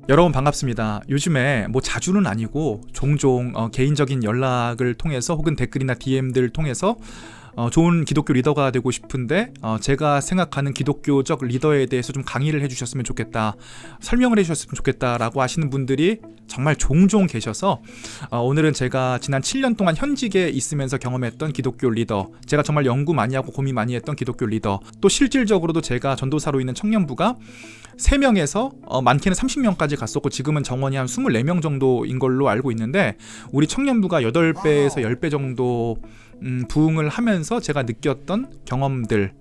여러분 반갑습니다. 요즘에 뭐 자주는 아니고 종종 개인적인 연락을 통해서 혹은 댓글이나 DM들 통해서 좋은 기독교 리더가 되고 싶은데 제가 생각하는 기독교적 리더에 대해서 좀 강의를 해주셨으면 좋겠다, 설명을 해주셨으면 좋겠다라고 하시는 분들이 정말 종종 계셔서 오늘은 제가 지난 7년 동안 현직에 있으면서 경험했던 기독교 리더, 제가 정말 연구 많이 하고 고민 많이 했던 기독교 리더, 또 실질적으로도 제가 전도사로 있는 청년부가 3명에서 많게는 30명까지 갔었고 지금은 정원이 한 24명 정도인 걸로 알고 있는데, 우리 청년부가 8배에서 10배 정도 부흥을 하면서 제가 느꼈던 경험들을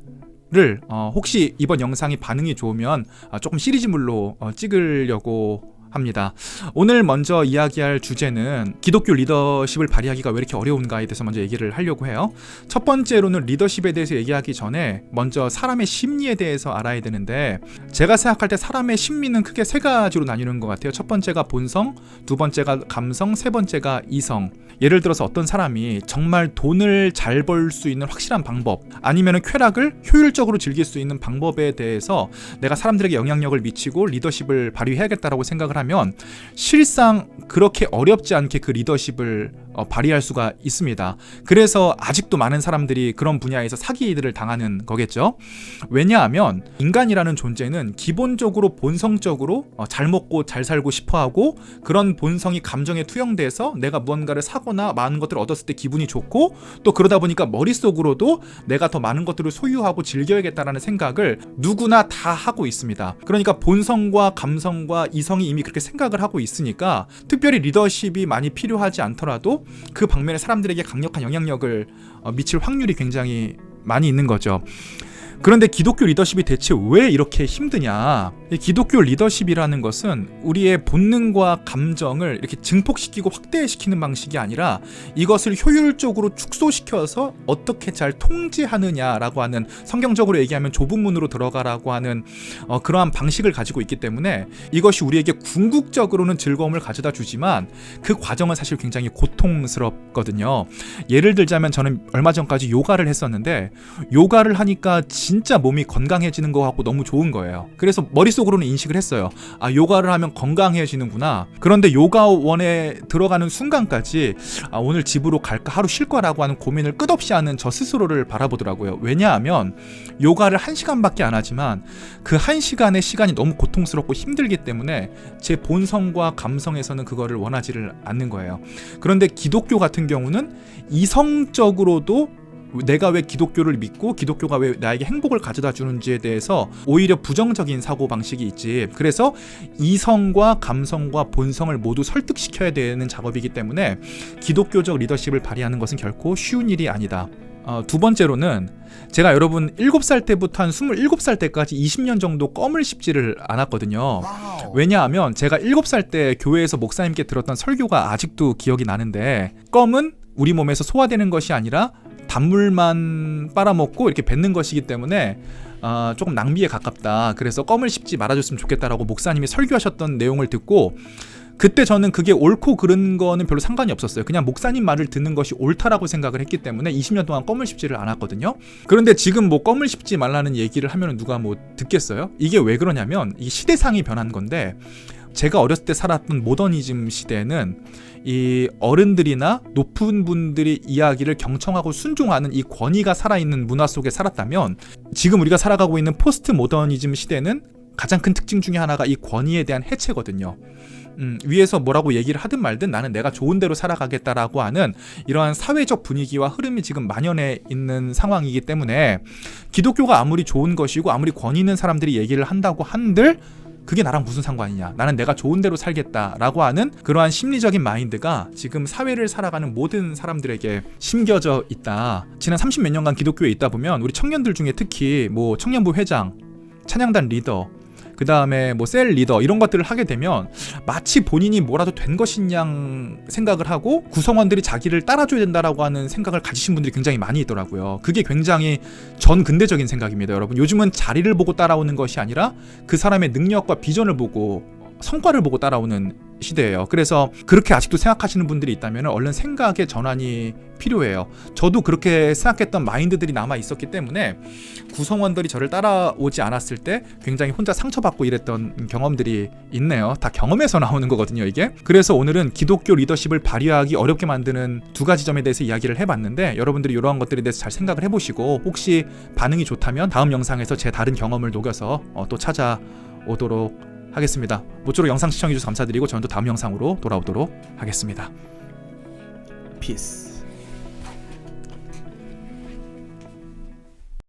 혹시 이번 영상이 반응이 좋으면 조금 시리즈물로 찍으려고 합니다. 오늘 먼저 이야기할 주제는 기독교 리더십을 발휘하기가 왜 이렇게 어려운가에 대해서 먼저 얘기를 하려고 해요. 첫 번째로는 리더십에 대해서 얘기하기 전에 먼저 사람의 심리에 대해서 알아야 되는데, 제가 생각할 때 사람의 심리는 크게 3가지로 나뉘는 것 같아요. 첫 번째가 본성, 두 번째가 감성, 세 번째가 이성. 예를 들어서 어떤 사람이 정말 돈을 잘 벌 수 있는 확실한 방법, 아니면 쾌락을 효율적으로 즐길 수 있는 방법에 대해서 내가 사람들에게 영향력을 미치고 리더십을 발휘해야겠다라고 생각을 하면 실상 그렇게 어렵지 않게 그 리더십을 발휘할 수가 있습니다. 그래서 아직도 많은 사람들이 그런 분야에서 사기들을 당하는 거겠죠. 왜냐하면 인간이라는 존재는 기본적으로 본성적으로 잘 먹고 잘 살고 싶어하고, 그런 본성이 감정에 투영돼서 내가 무언가를 사거나 많은 것들을 얻었을 때 기분이 좋고, 또 그러다 보니까 머릿속으로도 내가 더 많은 것들을 소유하고 즐겨야겠다라는 생각을 누구나 다 하고 있습니다. 그러니까 본성과 감성과 이성이 이미 그렇게 생각을 하고 있으니까 특별히 리더십이 많이 필요하지 않더라도 그 방면에 사람들에게 강력한 영향력을 미칠 확률이 굉장히 많이 있는 거죠. 그런데 기독교 리더십이 대체 왜 이렇게 힘드냐? 기독교 리더십이라는 것은 우리의 본능과 감정을 이렇게 증폭시키고 확대시키는 방식이 아니라 이것을 효율적으로 축소시켜서 어떻게 잘 통제하느냐라고 하는, 성경적으로 얘기하면 좁은 문으로 들어가라고 하는 그러한 방식을 가지고 있기 때문에 이것이 우리에게 궁극적으로는 즐거움을 가져다 주지만 그 과정은 사실 굉장히 고통스럽거든요. 예를 들자면 저는 얼마 전까지 요가를 했었는데, 요가를 하니까 진짜 몸이 건강해지는 것 같고 너무 좋은 거예요. 그래서 머릿속으로는 인식을 했어요. 요가를 하면 건강해지는구나. 그런데 요가원에 들어가는 순간까지 오늘 집으로 갈까, 하루 쉴 거라고 하는 고민을 끝없이 하는 저 스스로를 바라보더라고요. 왜냐하면 요가를 1시간밖에 안 하지만 그 1시간의 시간이 너무 고통스럽고 힘들기 때문에 제 본성과 감성에서는 그거를 원하지를 않는 거예요. 그런데 기독교 같은 경우는 이성적으로도 내가 왜 기독교를 믿고 기독교가 왜 나에게 행복을 가져다 주는지에 대해서 오히려 부정적인 사고방식이 있지. 그래서 이성과 감성과 본성을 모두 설득시켜야 되는 작업이기 때문에 기독교적 리더십을 발휘하는 것은 결코 쉬운 일이 아니다. 두 번째로는 제가 여러분 7살 때부터 한 27살 때까지 20년 정도 껌을 씹지를 않았거든요. 왜냐하면 제가 7살 때 교회에서 목사님께 들었던 설교가 아직도 기억이 나는데, 껌은 우리 몸에서 소화되는 것이 아니라 단물만 빨아먹고 이렇게 뱉는 것이기 때문에 조금 낭비에 가깝다. 그래서 껌을 씹지 말아줬으면 좋겠다라고 목사님이 설교하셨던 내용을 듣고, 그때 저는 그게 옳고 그른 거는 별로 상관이 없었어요. 그냥 목사님 말을 듣는 것이 옳다라고 생각을 했기 때문에 20년 동안 껌을 씹지를 않았거든요. 그런데 지금 뭐 껌을 씹지 말라는 얘기를 하면 누가 뭐 듣겠어요? 이게 왜 그러냐면 이 시대상이 변한 건데, 제가 어렸을 때 살았던 모더니즘 시대에는 이 어른들이나 높은 분들의 이야기를 경청하고 순종하는 이 권위가 살아있는 문화 속에 살았다면, 지금 우리가 살아가고 있는 포스트 모더니즘 시대는 가장 큰 특징 중에 하나가 이 권위에 대한 해체거든요. 위에서 뭐라고 얘기를 하든 말든 나는 내가 좋은 대로 살아가겠다라고 하는 이러한 사회적 분위기와 흐름이 지금 만연해 있는 상황이기 때문에 기독교가 아무리 좋은 것이고 아무리 권위 있는 사람들이 얘기를 한다고 한들 그게 나랑 무슨 상관이냐, 나는 내가 좋은 대로 살겠다라고 하는 그러한 심리적인 마인드가 지금 사회를 살아가는 모든 사람들에게 심겨져 있다. 지난 30몇 년간 기독교에 있다 보면 우리 청년들 중에 특히 뭐 청년부 회장, 찬양단 리더, 그 다음에 뭐 셀 리더 이런 것들을 하게 되면 마치 본인이 뭐라도 된 것인 양 생각을 하고 구성원들이 자기를 따라줘야 된다라고 하는 생각을 가지신 분들이 굉장히 많이 있더라고요. 그게 굉장히 전근대적인 생각입니다. 여러분, 요즘은 자리를 보고 따라오는 것이 아니라 그 사람의 능력과 비전을 보고 성과를 보고 따라오는 시대예요. 그래서 그렇게 아직도 생각하시는 분들이 있다면 얼른 생각의 전환이 필요해요. 저도 그렇게 생각했던 마인드들이 남아 있었기 때문에 구성원들이 저를 따라오지 않았을 때 굉장히 혼자 상처받고 이랬던 경험들이 있네요. 다 경험에서 나오는 거거든요, 이게. 그래서 오늘은 기독교 리더십을 발휘하기 어렵게 만드는 두 가지 점에 대해서 이야기를 해봤는데, 여러분들이 이러한 것들에 대해서 잘 생각을 해보시고 혹시 반응이 좋다면 다음 영상에서 제 다른 경험을 녹여서 또 찾아오도록 하겠습니다. 모쪼록 영상 시청해주셔서 감사드리고 저는 또 다음 영상으로 돌아오도록 하겠습니다. 피스.